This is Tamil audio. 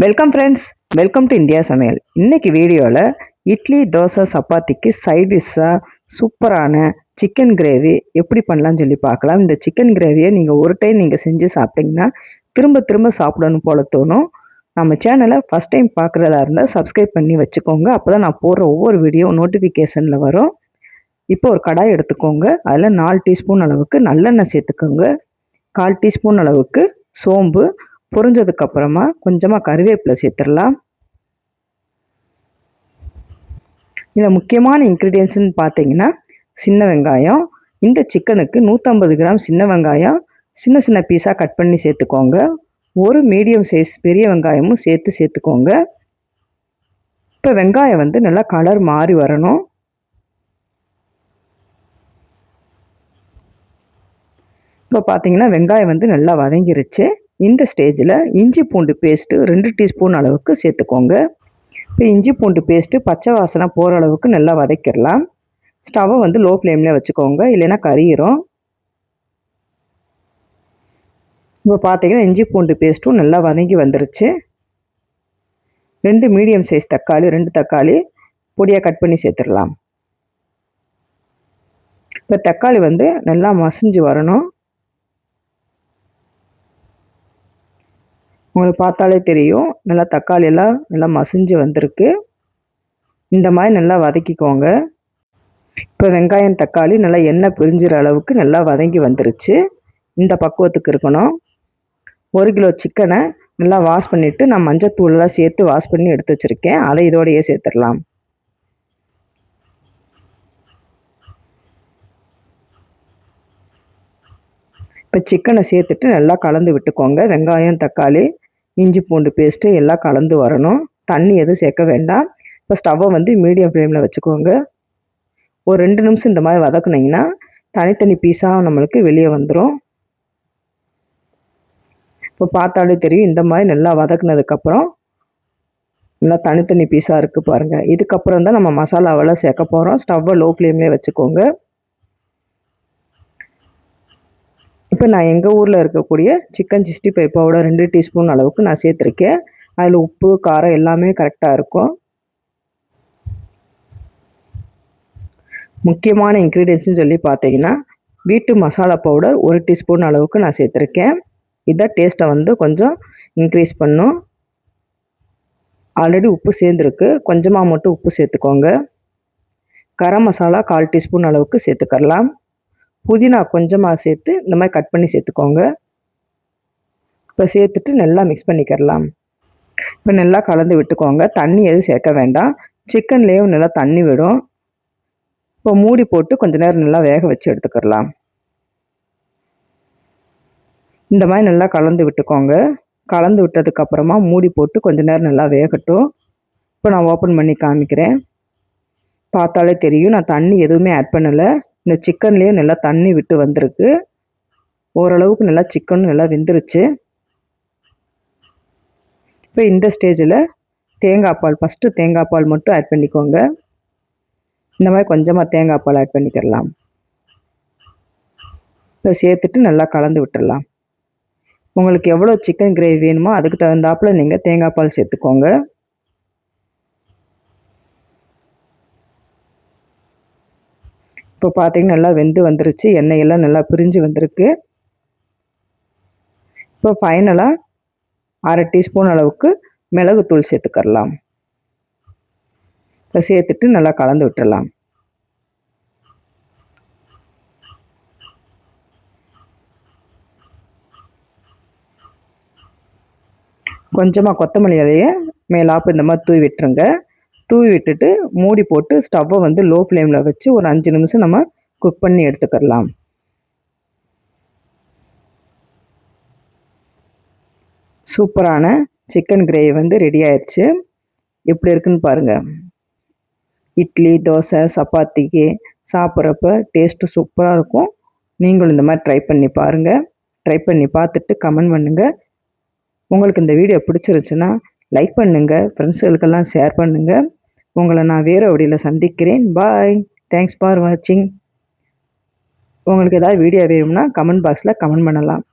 Welcome friends, welcome to India சமையல். இன்னைக்கு வீடியோவில் இட்லி, தோசை, சப்பாத்திக்கு சைட் டிஷ்ஷாக சூப்பரான சிக்கன் கிரேவி எப்படி பண்ணலான்னு சொல்லி பார்க்கலாம். இந்த சிக்கன் கிரேவியை நீங்கள் ஒரு டைம் நீங்கள் செஞ்சு சாப்பிட்டீங்கன்னா திரும்ப திரும்ப சாப்பிடணும் போல தோணும். நம்ம சேனலை ஃபஸ்ட் டைம் பார்க்குறதா இருந்தால் சப்ஸ்கிரைப் பண்ணி வச்சுக்கோங்க. அப்போ தான் நான் போடுற ஒவ்வொரு வீடியோ நோட்டிஃபிகேஷனில் வரும். இப்போ ஒரு கடாய் எடுத்துக்கோங்க. அதில் 4 டீஸ்பூன் அளவுக்கு நல்லெண்ணெய் சேர்த்துக்கோங்க. 1/4 டீஸ்பூன் அளவுக்கு சோம்பு, பொரிஞ்சதுக்கப்புறமா கொஞ்சமாக கருவேப்பிலை சேர்த்துடலாம். இதில் முக்கியமான இன்க்ரீடியன்ஸ்னு பார்த்தீங்கன்னா சின்ன வெங்காயம். இந்த சிக்கனுக்கு 150 கிராம் சின்ன வெங்காயம் சின்ன சின்ன பீஸாக கட் பண்ணி சேர்த்துக்கோங்க. ஒரு மீடியம் சைஸ் பெரிய வெங்காயமும் சேர்த்துக்கோங்க. இப்போ வெங்காயம் நல்லா கலர் மாறி வரணும். இப்போ பார்த்தீங்கன்னா வெங்காயம் நல்லா வதங்கிருச்சு. இந்த ஸ்டேஜில் இஞ்சி பூண்டு பேஸ்ட்டு 2 டீஸ்பூன் அளவுக்கு சேர்த்துக்கோங்க. இப்போ இஞ்சி பூண்டு பேஸ்ட்டு பச்சை வாசனை போகிற அளவுக்கு நல்லா வதக்கிடலாம். ஸ்டவ்வை லோ ஃப்ளேமில் வச்சுக்கோங்க, இல்லைன்னா கறியிரும். இப்போ பார்த்தீங்கன்னா இஞ்சி பூண்டு பேஸ்ட்டும் நல்லா வதங்கி வந்துருச்சு. 2 மீடியம் சைஸ் தக்காளி, 2 தக்காளி பொடியாக கட் பண்ணி சேர்த்துடலாம். இப்போ தக்காளி நல்லா மசிஞ்சு வரணும். உங்களுக்கு பார்த்தாலே தெரியும், நல்லா தக்காளி எல்லாம் நல்லா மசிஞ்சு வந்திருக்கு. இந்த மாதிரி நல்லா வதக்கிக்கோங்க. இப்போ வெங்காயம் தக்காளி நல்லா எண்ணெய் பிரிஞ்சுற அளவுக்கு நல்லா வதங்கி வந்துருச்சு. இந்த பக்குவத்துக்கு இருக்கணும். 1 கிலோ சிக்கனை நல்லா வாஷ் பண்ணிவிட்டு நான் மஞ்சத்தூளெலாம் சேர்த்து வாஷ் பண்ணி எடுத்து வச்சுருக்கேன். அதை இதோடையே சேர்த்துடலாம். இப்போ சிக்கனை சேர்த்துட்டு நல்லா கலந்து விட்டுக்கோங்க. வெங்காயம் தக்காளி இஞ்சி பூண்டு பேஸ்ட்டு எல்லாம் கலந்து வரணும். தண்ணி எதுவும் சேர்க்க வேண்டாம். இப்போ ஸ்டவ்வை மீடியம் ஃப்ளேமில் வச்சுக்கோங்க. ஒரு 2 நிமிஷம் இந்த மாதிரி வதக்குனிங்கன்னா தனித்தனி பீஸாக நம்மளுக்கு வெளியே வந்துடும். இப்போ பார்த்தாலே தெரியும், இந்த மாதிரி நல்லா வதக்குனதுக்கப்புறம் நல்லா தனித்தனி பீஸாக இருக்குது பாருங்கள். இதுக்கப்புறம் தான் நம்ம மசாலாவெல்லாம் சேர்க்க போகிறோம். ஸ்டவ்வை லோ ஃப்ளேம்லேயே வச்சுக்கோங்க. இப்போ நான் எங்கள் ஊரில் இருக்கக்கூடிய சிக்கன் 65 பவுடர் 2 டீஸ்பூன் அளவுக்கு நான் சேர்த்துருக்கேன். அதில் உப்பு காரம் எல்லாமே கரெக்டாக இருக்கும். முக்கியமான இன்க்ரீடியன்ட்ஸ்னு சொல்லி பார்த்தீங்கன்னா வீட்டு மசாலா பவுடர் 1 டீஸ்பூன் அளவுக்கு நான் சேர்த்துருக்கேன். இதை டேஸ்ட்டை கொஞ்சம் இன்க்ரீஸ் பண்ணும். ஆல்ரெடி உப்பு சேர்ந்துருக்கு, கொஞ்சமாக மட்டும் உப்பு சேர்த்துக்கோங்க. கரம் மசாலா 1/4 டீஸ்பூன் அளவுக்கு சேர்த்துக்கலாம். புதினா கொஞ்சமாக சேர்த்து இந்த மாதிரி கட் பண்ணி சேர்த்துக்கோங்க. இப்போ சேர்த்துட்டு நல்லா மிக்ஸ் பண்ணிக்கிறலாம். இப்போ நல்லா கலந்து விட்டுக்கோங்க. தண்ணி எதுவும் சேர்க்க வேண்டாம். சிக்கன்லேயும் நல்லா தண்ணி விடும். இப்போ மூடி போட்டு கொஞ்ச நேரம் நல்லா வேக வச்சு எடுத்துக்கிறலாம். இந்த மாதிரி நல்லா கலந்து விட்டுக்கோங்க. கலந்து விட்டதுக்கப்புறமா மூடி போட்டு கொஞ்ச நேரம் நல்லா வேகட்டும். இப்போ நான் ஓப்பன் பண்ணி காமிக்கிறேன். பார்த்தாலே தெரியும், நான் தண்ணி எதுவுமே ஆட் பண்ணலை. இந்த சிக்கன்லேயும் நல்லா தண்ணி விட்டு வந்திருக்கு. ஓரளவுக்கு நல்லா சிக்கனும் நல்லா வெந்துருச்சு. இப்போ இந்த ஸ்டேஜில் தேங்காய் பால், ஃபஸ்ட்டு தேங்காய் பால் மட்டும் ஆட் பண்ணிக்கோங்க. இந்த மாதிரி கொஞ்சமாக தேங்காய் பால் ஆட் பண்ணிக்கிறலாம். இப்போ சேர்த்துட்டு நல்லா கலந்து விட்டுடலாம். உங்களுக்கு எவ்வளோ சிக்கன் கிரேவி வேணுமோ அதுக்கு தகுந்தாப்பில் நீங்கள் தேங்காய் பால் சேர்த்துக்கோங்க. இப்போ பார்த்தீங்கன்னா நல்லா வெந்து வந்துருச்சு. எண்ணெயெல்லாம் நல்லா பிரிஞ்சு வந்திருக்கு. இப்போ ஃபைனலாக 1/2 டீஸ்பூன் அளவுக்கு மிளகுத்தூள் சேர்த்துக்கலாம். இப்போ சேர்த்துட்டு நல்லா கலந்து விட்டுடலாம். கொஞ்சமாக கொத்தமல்லி இலையை மேலாப்பு இந்த மாதிரி தூவி விட்டுருங்க. தூவி விட்டுட்டு மூடி போட்டு ஸ்டவ்வை லோ ஃப்ளேமில் வச்சு ஒரு 5 நிமிஷம் நம்ம குக் பண்ணி எடுத்துக்கலாம். சூப்பரான சிக்கன் கிரேவி ரெடி ஆயிடுச்சு. எப்படி இருக்குன்னு பாருங்கள். இட்லி, தோசை, சப்பாத்திக்கு சாப்பிட்றப்ப டேஸ்ட்டு சூப்பராக இருக்கும். நீங்களும் இந்த மாதிரி ட்ரை பண்ணி பாருங்கள். ட்ரை பண்ணி பார்த்துட்டு கமெண்ட் பண்ணுங்கள். உங்களுக்கு இந்த வீடியோ பிடிச்சிருச்சுன்னா லைக் பண்ணுங்கள், ஃப்ரெண்ட்ஸுகளுக்கெல்லாம் ஷேர் பண்ணுங்கள். உங்களை நான் வேறு வீடியோவில் சந்திக்கிறேன். பாய். தேங்க்ஸ் ஃபார் வாட்சிங். உங்களுக்கு ஏதாவது வீடியோ வேணும்னா கமெண்ட் பாக்ஸில் கமெண்ட் பண்ணலாம்.